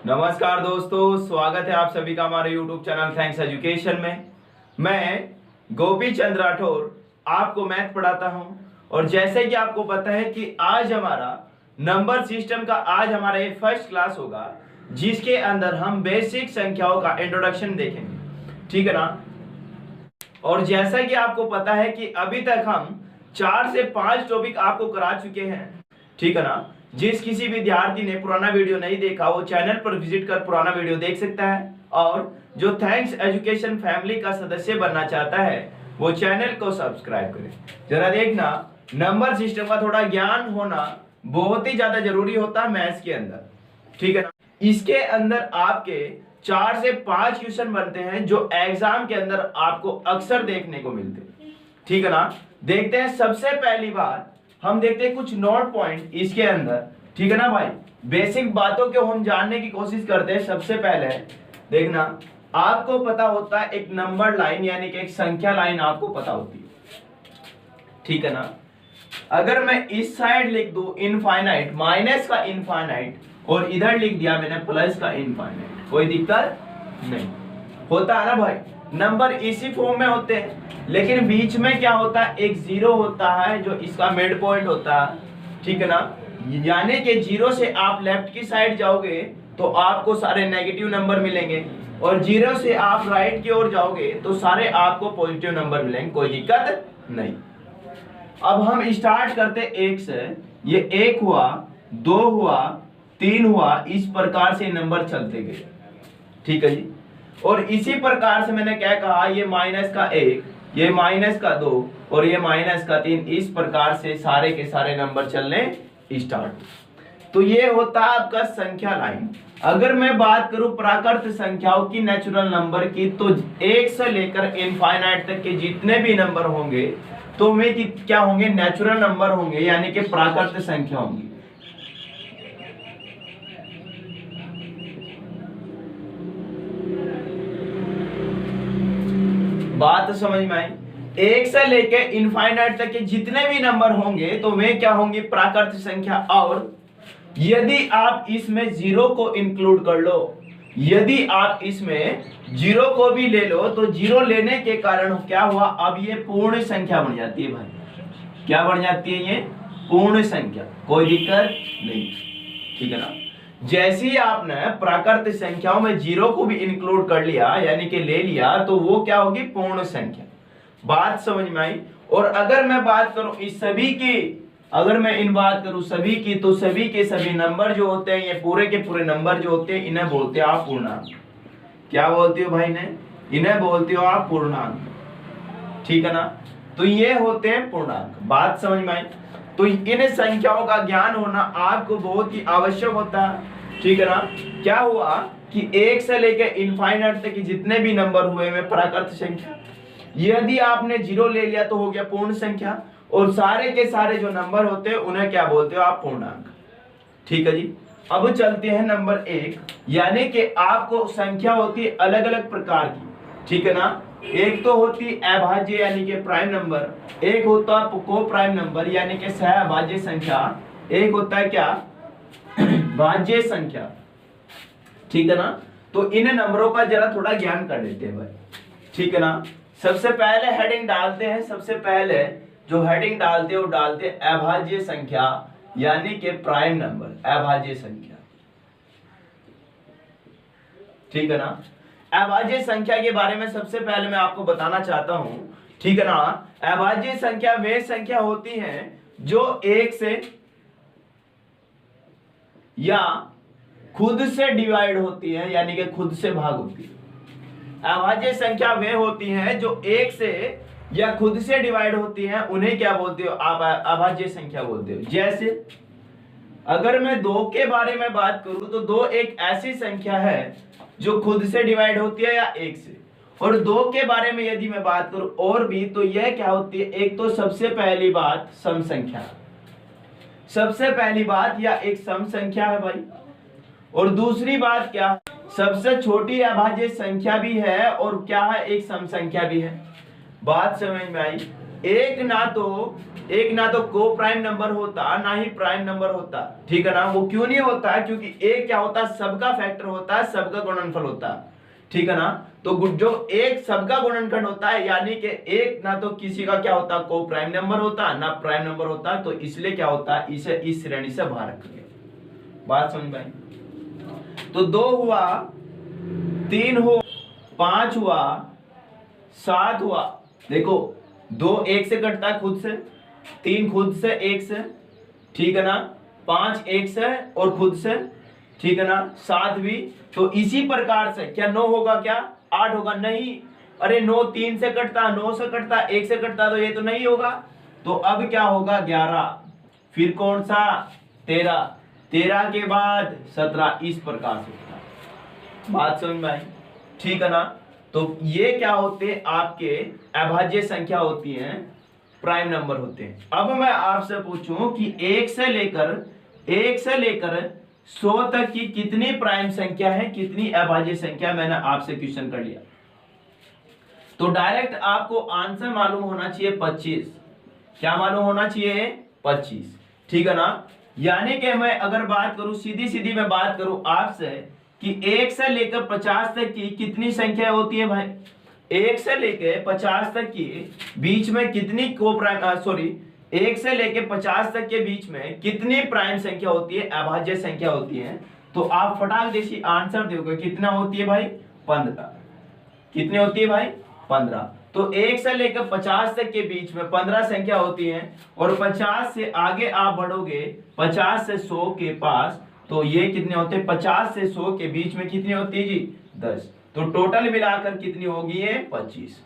नमस्कार दोस्तों, स्वागत है आप सभी का हमारे YouTube चैनल थैंक्स एजुकेशन में। मैं गोपी चंद्र राठौर आपको मैथ पढ़ाता हूं और जैसे कि आपको पता है कि आज हमारा नंबर सिस्टम का हमारा ये फर्स्ट क्लास होगा, जिसके अंदर हम बेसिक संख्याओं का इंट्रोडक्शन देखेंगे, ठीक है ना। और जैसा कि आपको पता है कि अभी तक हम 4 से 5 टॉपिक आपको करा चुके हैं, ठीक है ना। जिस किसी विद्यार्थी ने पुराना वीडियो नहीं देखा वो चैनल पर विजिट कर पुराना वीडियो देख सकता है, और जो थैंक्स एजुकेशन फैमिली का सदस्य बनना चाहता है वो चैनल को सब्सक्राइब करे। जरा देखना, नंबर सिस्टम का थोड़ा ज्ञान होना बहुत ही ज्यादा जरूरी होता है मैथ्स के अंदर, ठीक है ना। इसके अंदर आपके 4 से 5 क्वेश्चन बनते हैं जो एग्जाम के अंदर आपको अक्सर देखने को मिलते हैं, ठीक है ना। देखते हैं, सबसे पहली बात हम देखते हैं कुछ नोट पॉइंट इसके अंदर, ठीक है ना भाई। बेसिक बातों को हम जानने की कोशिश करते हैं। सबसे पहले देखना, आपको पता होता है एक नंबर लाइन यानी कि एक संख्या लाइन आपको पता होती है, ठीक है ना। अगर मैं इस साइड लिख दूं इनफाइनाइट, माइनस का इनफाइनाइट, और इधर लिख दिया मैंने प्लस का इनफाइनाइट, कोई दिक्कत नहीं होता है ना भाई। नंबर इसी फॉर्म में होते हैं, लेकिन बीच में क्या होता है, एक जीरो होता है जो इसका मिड पॉइंट होता है, ठीक है ना। यानी कि जीरो से आप लेफ्ट की साइड जाओगे तो आपको सारे नेगेटिव नंबर मिलेंगे, और जीरो से आप राइट की ओर जाओगे तो सारे आपको पॉजिटिव नंबर मिलेंगे, कोई दिक्कत नहीं। अब हम स्टार्ट करते एक से। ये 1 हुआ, 2 हुआ, 3 हुआ, इस प्रकार से नंबर चलते गए, ठीक है जी। और इसी प्रकार से मैंने क्या कहा, ये माइनस का 1, ये माइनस का 2 और ये माइनस का 3, इस प्रकार से सारे के सारे नंबर चलने स्टार्ट। तो ये होता है आपका संख्या लाइन। अगर मैं बात करूं प्राकृत संख्याओं की, नेचुरल नंबर की, तो 1 से लेकर इनफाइनाइट तक के जितने भी नंबर होंगे तो वे क्या होंगे, नेचुरल नंबर होंगे, यानी कि प्राकृत संख्या होंगी। बात समझ में आई। 1 से लेके इनफाइनाइट तक के जितने भी नंबर होंगे तो वे क्या होंगे, प्राकृत संख्या। और यदि आप इसमें जीरो को इंक्लूड कर लो, यदि आप इसमें जीरो को भी ले लो, तो जीरो लेने के कारण क्या हुआ, अब ये पूर्ण संख्या बन जाती है भाई। क्या बन जाती है, ये पूर्ण संख्या, कोई दिक्कत नहीं, ठीक है ना। जैसे ही आपने प्राकृत संख्याओं में जीरो को भी इंक्लूड कर लिया यानी कि ले लिया, तो वो क्या होगी, पूर्ण संख्या। बात समझ में आई। और अगर मैं बात करूं इस सभी की, अगर मैं इन बात करूं सभी की, तो सभी के सभी नंबर जो होते हैं, ये पूरे के पूरे नंबर जो होते हैं, इन्हें बोलते हैं आप पूर्णांक। क्या बोलते हो भाई ने, इन्हें बोलते हो आप पूर्णांक, ठीक है ना। तो ये होते हैं पूर्णांक। बात समझ में आई। तो इन संख्याओं का ज्ञान होना आपको बहुत ही आवश्यक होता है, ठीक है ना। क्या हुआ कि 1 से लेकर इनफाइनाइट तक जितने भी नंबर हुए में प्राकृत संख्या, यदि आपने जीरो ले लिया तो हो गया पूर्ण संख्या, और सारे के सारे जो नंबर होते हैं उन्हें क्या बोलते हो आप, पूर्णांक, ठीक है जी। अब चलते हैं नंबर 1, यानी कि आपको संख्या होती है अलग अलग प्रकार की, ठीक है ना। एक तो होती अभाज्य यानी कि प्राइम नंबर, एक होता है को प्राइम नंबर यानी कि सहअभाज्य संख्या, एक होता है क्या, भाज्य संख्या, ठीक है ना। तो इन नंबरों का जरा थोड़ा ज्ञान कर लेते हैं भाई, ठीक है ना। सबसे पहले हेडिंग डालते हैं, सबसे पहले जो हेडिंग डालते हैं वो डालते हैं अभाज्य संख्या यानी कि प्राइम नंबर, अभाज्य संख्या, ठीक है ना। अभाज्य संख्या के बारे में सबसे पहले मैं आपको बताना चाहता हूं, ठीक है ना। अभाज्य संख्या वे संख्या होती हैं जो 1 से या खुद से डिवाइड होती है, यानी कि खुद से भाग होती है। अभाज्य संख्या वे होती हैं जो 1 से या खुद से डिवाइड होती हैं, उन्हें क्या बोलते हो आप, अभाज्य संख्या बोलते हो। जैसे अगर मैं 2 के बारे में बात करूं तो 2 एक ऐसी संख्या है जो खुद से डिवाइड होती है या 1 से। और 2 के बारे में यदि मैं बात करूं और भी, तो यह क्या होती है, एक तो सबसे पहली बात सम संख्या, सबसे पहली बात या एक सम संख्या है भाई। और दूसरी बात क्या, सबसे छोटी अभाज्य संख्या भी है, और क्या है, एक सम संख्या भी है। बात समझ में आई। एक ना तो को प्राइम नंबर होता ना ही प्राइम नंबर होता, ठीक है ना। वो क्यों नहीं होता है, क्योंकि एक क्या होता है, सबका फैक्टर होता है, सबका गुणनफल होता है, ठीक है ना। तो जो एक सबका गुणनखंड होता है, यानी कि एक ना तो किसी का क्या होता है, को प्राइम नंबर होता ना प्राइम नंबर होता, तो इसलिए क्या होता है, इसे इस श्रेणी से बाहर रख दिया। बात समझ में आई। तो 2 हुआ, 3 हो, 5 हुआ, 7 हुआ। देखो 2 1 से कटता है खुद से, 3 खुद से 1 से, ठीक है ना, 5 1 से और खुद से, ठीक है ना, 7 भी। तो इसी प्रकार से क्या 9 होगा, क्या 8 होगा, नहीं। अरे 9 3 से कटता, 9 से कटता, 1 से कटता, तो ये तो नहीं होगा। तो अब क्या होगा, 11, फिर कौन सा 13, 13 के बाद 17, इस प्रकार से होता है। बात समझ में आई, ठीक है ना। तो ये क्या होते हैं, आपके अभाज्य संख्या होती हैं, प्राइम नंबर होते हैं। अब मैं आपसे पूछूं कि 1 से लेकर 100 तक की कितनी प्राइम संख्या है, कितनी अभाज्य संख्या, मैंने आपसे क्वेश्चन कर लिया। तो डायरेक्ट आपको आंसर मालूम होना चाहिए 25। क्या मालूम होना चाहिए, 25, ठीक है ना। यानी कि मैं अगर बात करूं, सीधी मैं बात करूं आपसे कि 1 से लेकर 50 तक की कितनी संख्या होती है भाई, 1 से लेकर 50 तक की बीच में कितनी को प्राइम, सॉरी 1 से लेकर 50 तक के बीच में कितनी प्राइम संख्या होती है, अभाज्य संख्या होती है। तो आप फटाक देसी आंसर दोगे, कितना होती है भाई, 15। कितनी होती है भाई, 15। तो 1 से लेकर 50 तक के बीच में 15 संख्या होती है, और 50 से आगे आप बढ़ोगे 50 से 100 के पास, तो ये कितने होते हैं, 50 से 100 के बीच में कितनी होती है जी, 10। तो टोटल मिलाकर कितनी होगी ये, 25।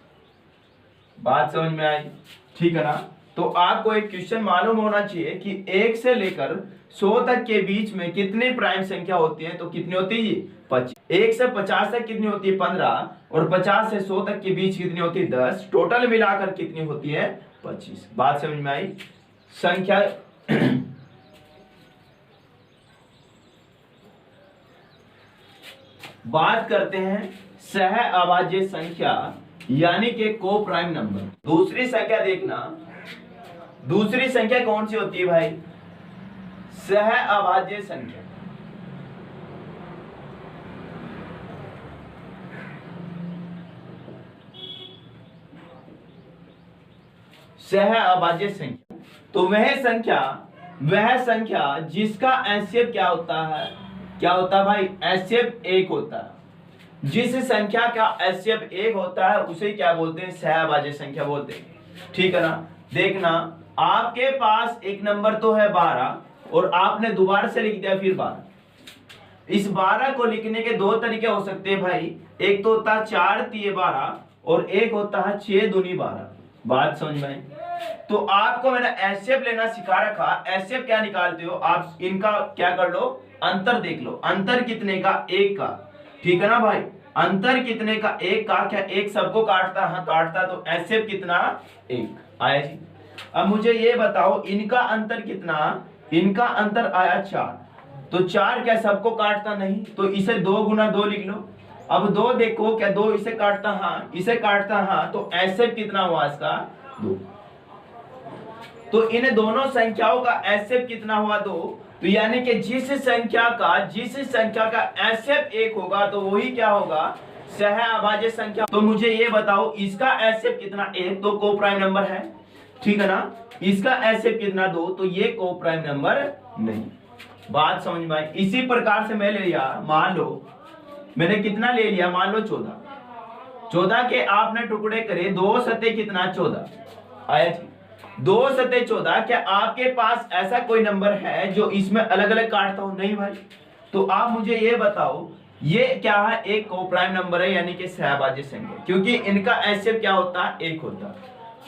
बात समझ में आई, ठीक है ना। तो आपको एक क्वेश्चन मालूम होना चाहिए कि 1 से लेकर 100 तक के बीच में कितनी प्राइम संख्या होती है, तो कितनी होती है, 25। 1 से 50 तक कितनी होती है, 15, और 50 से 100 तक के बीच कितनी होती है, 10। टोटल मिलाकर कितनी होती है, 25। बात समझ में आई। संख्या बात करते हैं सह अभाज्य संख्या, यानी कि को प्राइम नंबर। दूसरी संख्या देखना, दूसरी संख्या कौन सी होती है भाई, सह अभाज्य संख्या। सह अभाज्य संख्या तो वह संख्या जिसका एचसीएफ क्या होता है, क्या होता है भाई, एचसीएफ 1 होता है। जिस संख्या का एचसीएफ 1 होता है उसे क्या बोलते हैं, सह अभाज्य संख्या बोलते हैं, ठीक है ना। देखना, आपके पास एक नंबर तो है 12, और आपने दोबारा से लिख दिया फिर 12। इस 12 को लिखने के 2 तरीके हो सकते हैं भाई, एक तो होता है 4 तिये 12, और एक होता है 6 दूनी 12। बात समझ में। तो आपको मैंने एचसीएफ लेना सिखा रखा, एचसीएफ क्या निकालते हो आप, इनका क्या कर लो, अंतर देख लो। अंतर कितने का, 1 का, ठीक है ना भाई। अंतर कितने का, 1 का। क्या 1 सबको काटता, हाँ काटता, तो एचसीएफ कितना, 1 आया जी। अब मुझे ये बताओ इनका अंतर कितना, इनका अंतर आया 4, तो 4 क्या सबको काटता, नहीं, तो इसे 2 गुना 2 लिख लो। अब 2 देखो, क्या 2 इसे काटता, हाँ इसे काटता, हाँ, तो एचसीएफ कितना हुआ इसका, 2। तो इन दोनों संख्याओं का एचसीएफ कितना हुआ, 2। तो यानी कि जिस संख्या का एचसीएफ 1 होगा तो वही क्या होगा, सह अभाज्य संख्या। तो मुझे ये बताओ इसका एचसीएफ कितना, 1, तो को प्राइम नंबर है, ठीक है ना। इसका एचसीएफ कितना, 2, तो ये को प्राइम नंबर नहीं। बात समझ में आई। इसी प्रकार से मैं ले लिया, मान लो मैंने कितना ले लिया, मान लो 14 के आपने टुकड़े करे, 2 सते कितना, 14 आया जी। 2 सते 14। क्या आपके पास ऐसा कोई नंबर है जो इसमें अलग अलग काटता हो, नहीं भाई। तो आप मुझे ये बताओ ये क्या है, एक को प्राइम नंबर है, यानी कि सहअभाज्य संख्या, क्योंकि इनका एचसीएफ क्या होता है, 1 होता है।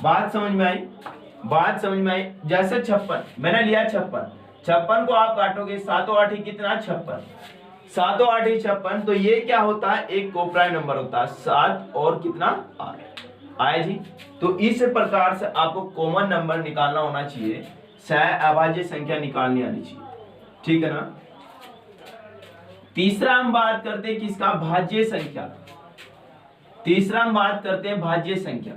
बात समझ में आई, बात समझ में आई। जैसे 56 मैंने लिया, 56 को आप काटोगे, 7 8 कितना, 56, 7 8 56, तो ये क्या होता है, एक को प्राइम नंबर होता है, 7 और कितना, 8 आया जी। तो इस प्रकार से आपको कॉमन नंबर निकालना होना चाहिए, सहअभाज्य संख्या निकालनी आनी चाहिए, ठीक है ना। तीसरा हम बात करते हैं किसका, भाज्य संख्या। तीसरा हम बात करते हैं भाज्य संख्या।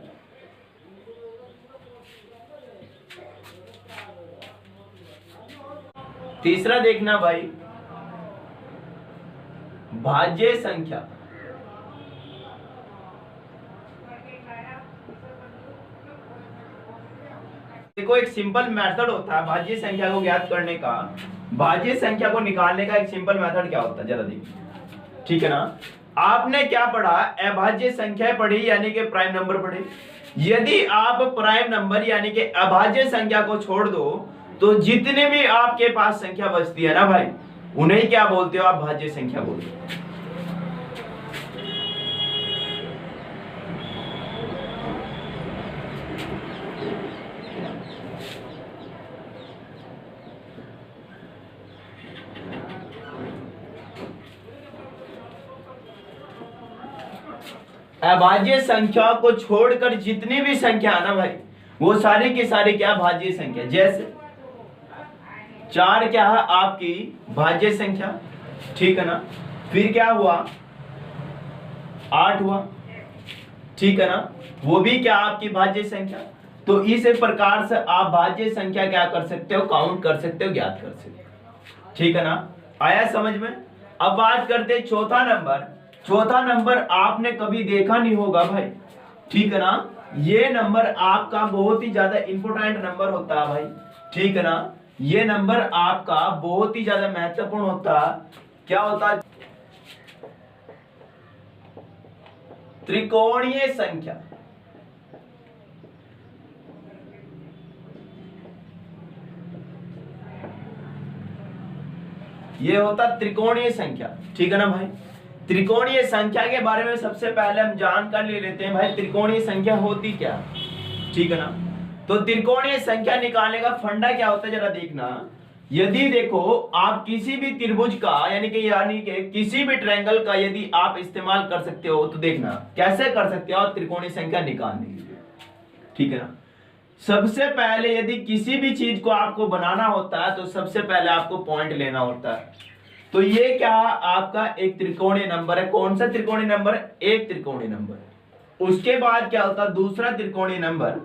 तीसरा देखना भाई, भाज्य संख्या। देखो एक सिंपल मेथड होता है भाज्य संख्या को ज्ञात करने का। भाज्य संख्या को निकालने का एक सिंपल मेथड क्या होता है जरा देखिए, ठीक है ना। आपने क्या पढ़ा, अभाज्य संख्या पढ़ी यानी कि प्राइम नंबर पढ़े। यदि आप प्राइम नंबर यानी कि अभाज्य संख्या को छोड़ दो तो जितने भी आपके पास संख्या बचती है ना भाई, उन्हें क्या बोलते हो आप, भाज्य संख्या बोलते हो। अभाज्य संख्या को छोड़कर जितनी भी संख्या है ना भाई, वो सारी की सारी क्या, भाज्य संख्या। जैसे 4 क्या है आपकी भाज्य संख्या, ठीक है ना। फिर क्या हुआ, 8 हुआ, ठीक है ना, वो भी क्या आपकी भाज्य संख्या। तो इस प्रकार से आप भाज्य संख्या क्या कर सकते हो, काउंट कर सकते हो, ज्ञात कर सकते हो, ठीक है ना। आया समझ में। अब बात करते हैं चौथा नंबर। चौथा नंबर आपने कभी देखा नहीं होगा भाई, ठीक है ना। ये नंबर आपका बहुत ही ज्यादा इंपॉर्टेंट नंबर होता है भाई, ठीक है ना। ये नंबर आपका बहुत ही ज्यादा महत्वपूर्ण होता है। क्या होता है, त्रिकोणीय संख्या। ये होता त्रिकोणीय संख्या, ठीक है ना भाई। त्रिकोणीय संख्या के बारे में सबसे पहले हम जानकारी ले लेते हैं भाई, त्रिकोणीय संख्या होती क्या, ठीक है ना। तो त्रिकोणीय संख्या निकालने का फंडा क्या होता है जरा देखना। यदि देखो आप किसी भी त्रिभुज का यानी कि किसी भी ट्रायंगल का यदि आप इस्तेमाल कर सकते हो, तो देखना कैसे कर सकते हो त्रिकोणीय संख्या निकालने के लिए, ठीक है ना। सबसे पहले यदि किसी भी चीज को आपको बनाना होता है तो सबसे पहले आपको पॉइंट लेना होता है। तो ये क्या आपका एक त्रिकोणीय नंबर है। कौन सा त्रिकोणीय नंबर, एक त्रिकोणीय नंबर। उसके बाद क्या होता है, दूसरा त्रिकोणीय नंबर।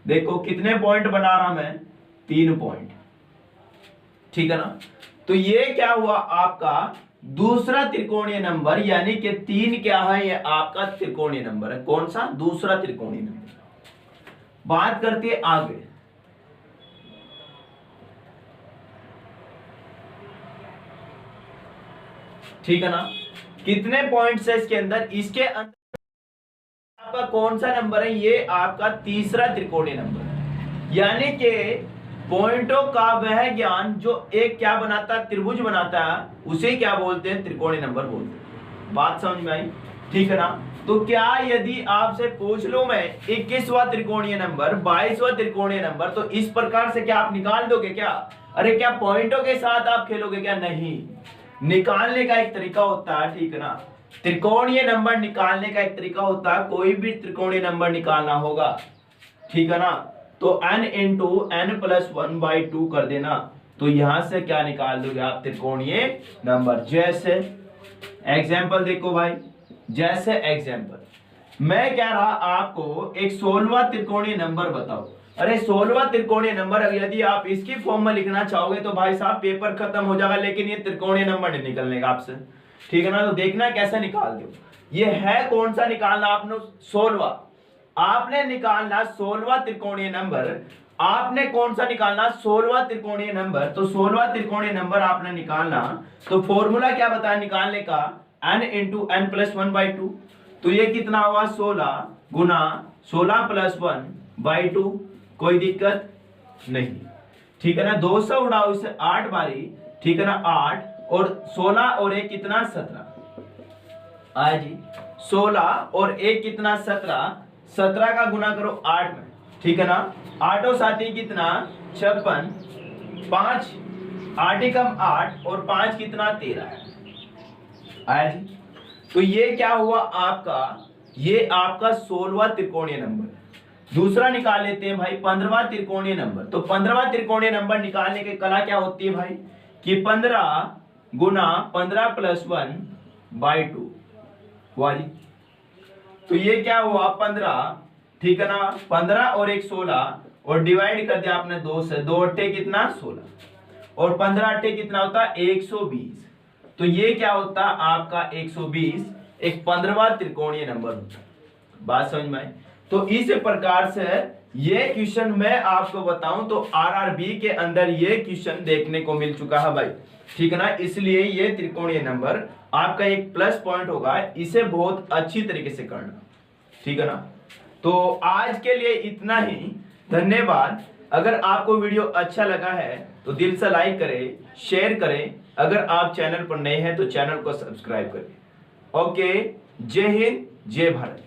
देखो कितने पॉइंट बना रहा मैं, 3 पॉइंट, ठीक है ना। तो ये क्या हुआ आपका दूसरा त्रिकोणीय नंबर, यानी कि 3 क्या है, ये आपका त्रिकोणीय नंबर है। कौन सा, दूसरा त्रिकोणीय नंबर। बात करते हैं आगे। ठीक है ना, कितने पॉइंट्स है इसके अंदर, इसके अंदर आपका कौन सा नंबर है, ये आपका तीसरा त्रिकोणीय नंबर है। यानी कि पॉइंटों का वह ज्ञान जो एक क्या बनाता है, त्रिभुज बनाता है, उसे क्या बोलते हैं, त्रिकोणीय नंबर बोलते हैं। बात समझ में आई, ठीक है ना। तो क्या यदि आपसे पूछ लूं मैं 21वां त्रिकोणीय नंबर, 22वां त्रिकोणीय नंबर, तो इस प्रकार से क्या आप निकाल दोगे क्या? अरे क्या पॉइंटों के साथ आप खेलोगे क्या? नहीं, निकालने का एक तरीका होता है, ठीक है ना। त्रिकोणीय नंबर निकालने का एक तरीका होता है, कोई भी त्रिकोणीय नंबर निकालना होगा, ठीक है ना, तो n इंटू n प्लस 1/2 कर देना। तो यहां से क्या निकाल दोगे आप, त्रिकोणीय नंबर। जैसे एग्जाम्पल देखो भाई, जैसे एग्जाम्पल मैं कह रहा आपको एक 16वां त्रिकोणीय नंबर बताओ। अरे 16वां त्रिकोणीय नंबर यदि आप इसकी फॉर्म में लिखना चाहोगे तो भाई साहब पेपर खत्म हो जाएगा, लेकिन ये त्रिकोणीय नंबर नहीं निकलने का आपसे, ठीक है ना। तो देखना कैसे निकाल दो। ये है कौन सा निकालना आपने, 16वां। आपने निकालना 16वां त्रिकोणीय नंबर। आपने कौन सा निकालना, 16वां त्रिकोणीय नंबर। तो 16वां त्रिकोणीय नंबर आपने निकालना, तो फॉर्मूला क्या बताया निकालने का, n इंटू n प्लस 1/2। तो ये कितना हुआ, 16 गुना 16 प्लस 1/2। कोई दिक्कत नहीं, ठीक है ना। 200 उड़ाओ इससे 8 बारी, ठीक है ना, 8 और 16 और 1 कितना, 17 आया जी। 16 और 1 कितना, 17। 17 का गुना करो 8 में, ठीक है ना। 8 और 7 कितना, 56। 5 8 कम 8 और 5 कितना, 13 आया जी। तो ये क्या हुआ आपका, ये आपका 16वां त्रिकोणीय नंबर। दूसरा निकाल लेते हैं भाई 15वां त्रिकोणीय नंबर। तो 15वां त्रिकोणीय नंबर निकालने की कला क्या होती है भाई, कि 15 गुना 15 प्लस 1/2 हुआ जी। तो ये क्या हुआ, 15, ठीक है ना। 15 और 1 16 और डिवाइड कर दिया आपने 2 से, 2 8 कितना, 16। और 15 अट्ठे कितना होता है 120। तो ये क्या होता है आपका 120 एक 15वां त्रिकोणीय नंबर होता है। बात समझ में आई? तो इस प्रकार से ये क्वेश्चन मैं आपको बताऊं तो आरआरबी के अंदर ये क्वेश्चन देखने को मिल चुका है भाई, ठीक है ना। इसलिए ये त्रिकोणीय नंबर आपका एक प्लस पॉइंट होगा, इसे बहुत अच्छी तरीके से करना, ठीक है ना। तो आज के लिए इतना ही, धन्यवाद। अगर आपको वीडियो अच्छा लगा है तो दिल से लाइक करें, शेयर करें। अगर आप चैनल पर नए हैं तो चैनल को सब्सक्राइब करें। ओके, जय हिंद, जय भारत।